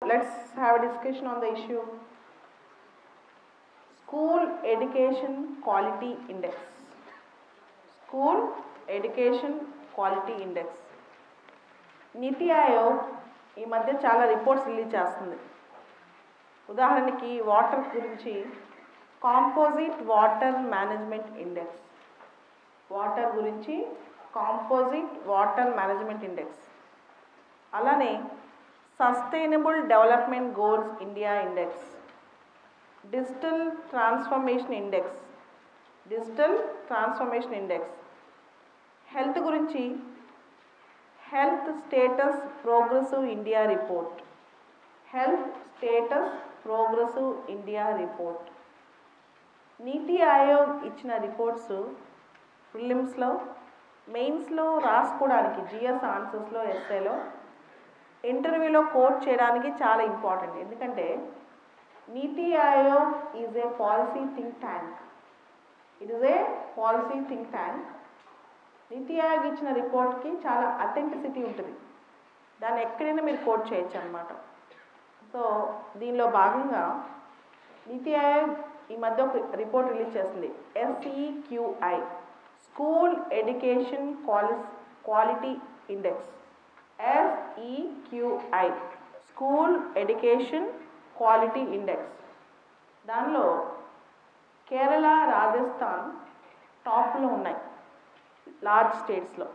Let's have a discussion on the issue School Education Quality Index. School Education Quality Index. నీతి ఆయోగ్ ఈ మధ్య చాలా reports release చేస్తుంది. ఉదాహరణకి water గురించి composite water management index, water గురించి composite water management index, అలానే sustainable development goals India index, digital transformation index, digital transformation index, health గురించి health status progressive India report, health status progressive India report. NITI Aayog ఇచ్చిన reports ప్రిలిమ్స్లో, మెయిన్స్లో రాసుకోవడానికి GS ఆన్సర్స్లో, ఎస్ఏలో, ఇంటర్వ్యూలో coat చేయడానికి చాలా important. ఎందుకంటే నీతి Aayog is a policy think tank. It is a policy think tank. నీతి ఆయోగ్ ఇచ్చిన రిపోర్ట్కి చాలా అథెంటిసిటీ ఉంటుంది. దాన్ని ఎక్కడైనా మీరు కోట్ చేయొచ్చు అన్నమాట. సో దీనిలో భాగంగా నీతి ఆయోగ్ ఈ మధ్య ఒక రిపోర్ట్ రిలీజ్ చేస్తుంది, SEQI, school education quality index. SEQI, school education quality index. దానిలో కేరళ, రాజస్థాన్ టాప్లో ఉన్నాయి లార్జ్ స్టేట్స్లో.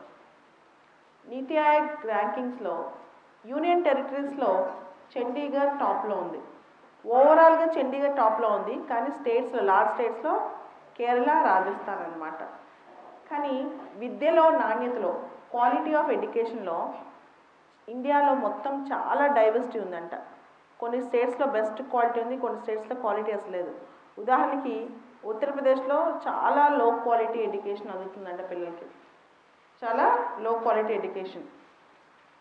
నీతి ఆయోగ్ ర్యాంకింగ్స్లో యూనియన్ టెరిటరీస్లో చండీగఢ్ టాప్లో ఉంది. ఓవరాల్గా చండీగఢ్ టాప్లో ఉంది, కానీ స్టేట్స్లో, లార్జ్ స్టేట్స్లో కేరళ, రాజస్థాన్ అన్నమాట. కానీ విద్యలో నాణ్యతలో, క్వాలిటీ ఆఫ్ ఎడ్యుకేషన్లో ఇండియాలో మొత్తం చాలా డైవర్సిటీ ఉందంట. కొన్ని స్టేట్స్లో బెస్ట్ క్వాలిటీ ఉంది, కొన్ని స్టేట్స్లో క్వాలిటీ అసలు లేదు. ఉదాహరణకి ఉత్తరప్రదేశ్లో చాలా లో క్వాలిటీ ఎడ్యుకేషన్ అందుతుందంట పిల్లలకి, చాలా లో క్వాలిటీ ఎడ్యుకేషన్.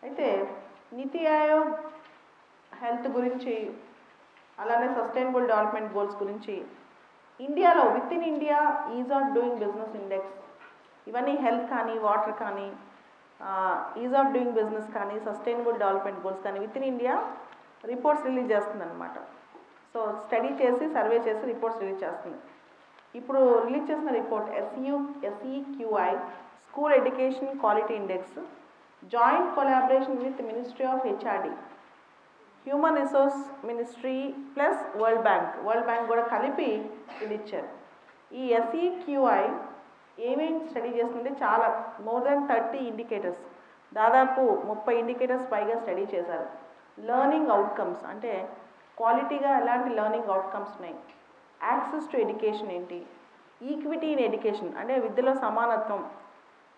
అయితే నీతి ఆయోగ్ హెల్త్ గురించి, అలానే సస్టైనబుల్ డెవలప్మెంట్ గోల్స్ గురించి, ఇండియాలో with in India is of doing business index, ఇవన్నీ హెల్త్ కానీ, వాటర్ కానీ, ఈజ్ ఆఫ్ డూయింగ్ బిజినెస్ కానీ, సస్టైనబుల్ డెవలప్మెంట్ గోల్స్ కానీ with in India reports release చేస్తుంది అనమాట. సో స్టడీ చేసి, సర్వే చేసి రిపోర్ట్స్ రిలీజ్ చేస్తుంది. ఇప్పుడు రిలీజ్ చేసిన report SEQI, school education quality index, joint collaboration with ministry of HRD, human resource ministry plus world bank కూడా కలిపి ఇది ఇచ్చారు. ఈ SEQI ఏమేమి స్టడీ చేస్తుంటే చాలా మోర్ దెన్ 30 ఇండికేటర్స్, దాదాపు 30 ఇండికేటర్స్ పైగా స్టడీ చేశారు. లెర్నింగ్ అవుట్కమ్స్ అంటే క్వాలిటీగా ఎలాంటి లెర్నింగ్ అవుట్కమ్స్ ఉన్నాయి, యాక్సెస్ టు ఎడ్యుకేషన్ ఏంటి, ఈక్విటీ ఇన్ ఎడ్యుకేషన్ అంటే విద్యలో సమానత్వం,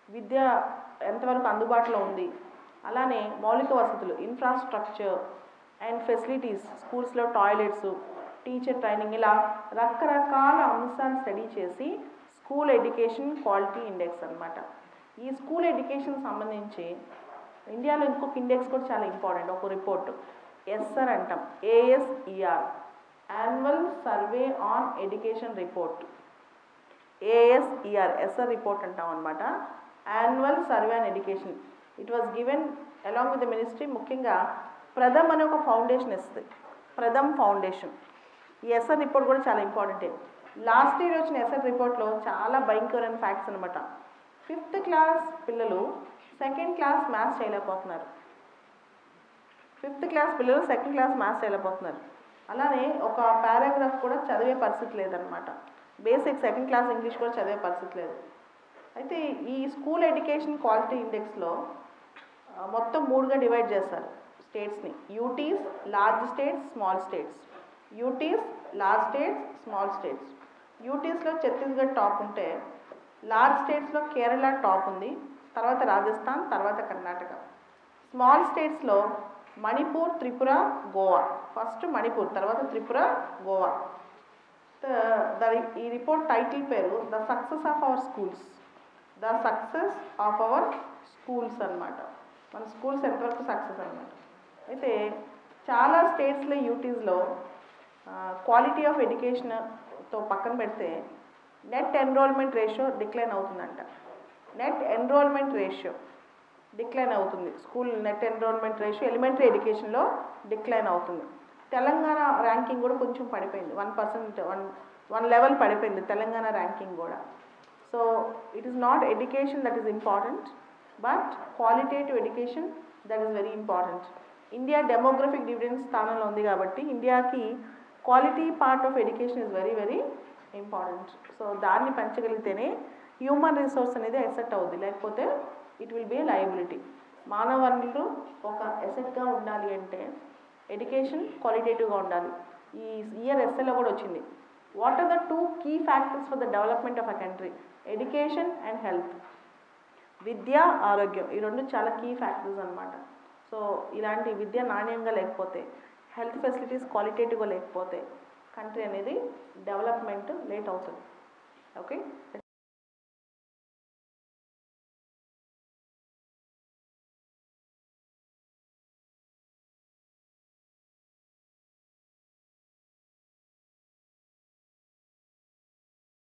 విద్య ఎంతవరకు అందుబాటులో ఉంది, అలానే మౌలిక వసతులు, ఇన్ఫ్రాస్ట్రక్చర్ అండ్ ఫెసిలిటీస్, స్కూల్స్లో టాయిలెట్స్, టీచర్ ట్రైనింగ్, ఇలా రకరకాల అంశాలు స్టడీ చేసి స్కూల్ ఎడ్యుకేషన్ క్వాలిటీ ఇండెక్స్ అన్నమాట. ఈ స్కూల్ ఎడ్యుకేషన్ సంబంధించి ఇండియాలో ఇంకొక ఇండెక్స్ కూడా చాలా ఇంపార్టెంట్, ఒక రిపోర్ట్ ఎస్ఆర్ అంటాం, ASER, annual survey on education report. ASER, SR report అంటాం అనమాట, annual survey on education. It was given along with the ministry. ముఖ్యంగా ప్రథమ్ అనే ఒక ఫౌండేషన్ ఇస్తుంది, ప్రథమ్ ఫౌండేషన్. ఈ ఎస్ఆర్ రిపోర్ట్ కూడా చాలా ఇంపార్టెంటే. లాస్ట్ ఇయర్ వచ్చిన ఎస్ఆర్ రిపోర్ట్లో చాలా భయంకరమైన ఫ్యాక్ట్స్ అనమాట. 5th క్లాస్ పిల్లలు 2nd క్లాస్ మ్యాథ్స్ చేయలేకపోతున్నారు. 5th క్లాస్ పిల్లలు 2nd క్లాస్ మ్యాథ్స్ చేయలేకపోతున్నారు. అలానే ఒక పారాగ్రాఫ్ కూడా చదివే పరిస్థితి లేదనమాట. బేసిక్ 2nd క్లాస్ ఇంగ్లీష్ కూడా చదివే పరిస్థితి లేదు. అయితే ఈ స్కూల్ ఎడ్యుకేషన్ క్వాలిటీ ఇండెక్స్లో మొత్తం 3గా డివైడ్ చేస్తారు స్టేట్స్ని. UTs, large states, small states. UTs, large states, small states. యూటీస్లో ఛత్తీస్గఢ్ టాప్ ఉంటే, లార్జ్ స్టేట్స్లో కేరళ టాప్ ఉంది, తర్వాత రాజస్థాన్, తర్వాత కర్ణాటక. స్మాల్ స్టేట్స్లో మణిపూర్, త్రిపుర, గోవా. ఫస్ట్ మణిపూర్, తర్వాత త్రిపుర, గోవా. ఈ రిపోర్ట్ టైటిల్ పేరు the success of our schools, the success of our schools అనమాట. మన స్కూల్స్ ఎంతవరకు సక్సెస్ అనమాట. అయితే చాలా స్టేట్స్లో, యూటీస్లో క్వాలిటీ ఆఫ్ ఎడ్యుకేషన్తో పక్కన పెడితే నెట్ ఎన్రోల్మెంట్ రేషియో డిక్లైన్ అవుతుందంట. నెట్ ఎన్రోల్మెంట్ రేషియో డిక్లైన్ అవుతుంది. School net enrolment ratio elementary ఎడ్యుకేషన్లో డిక్లైన్ అవుతుంది. తెలంగాణ ర్యాంకింగ్ కూడా కొంచెం పడిపోయింది, 1%, వన్ లెవెల్ పడిపోయింది తెలంగాణ ర్యాంకింగ్ కూడా. So it is not education that is important, but qualitative education that is very important. India demographic dividend స్థానంలో ఉంది కాబట్టి ఇండియాకి quality part of education is very very important. So దాన్ని పెంచగలిగితేనే హ్యూమన్ రిసోర్స్ అనేది asset అవుద్ది, లేకపోతే it will be A liability. మానవ వనరులు ఒక ఎసెట్గా ఉండాలి అంటే ఎడ్యుకేషన్ క్వాలిటేటివ్గా ఉండాలి. ఈ ఇయర్ ఎస్ఏలో కూడా వచ్చింది, what are the 2 key factors for the development of a country? Education and health. విద్య, ఆరోగ్యం, ఈ రెండు చాలా కీ ఫ్యాక్టర్స్ అనమాట. సో ఇలాంటి విద్య నాణ్యంగా లేకపోతే, హెల్త్ ఫెసిలిటీస్ క్వాలిటేటివ్గా లేకపోతే కంట్రీ అనేది డెవలప్మెంట్ లేట్ అవుతుంది. ఓకే.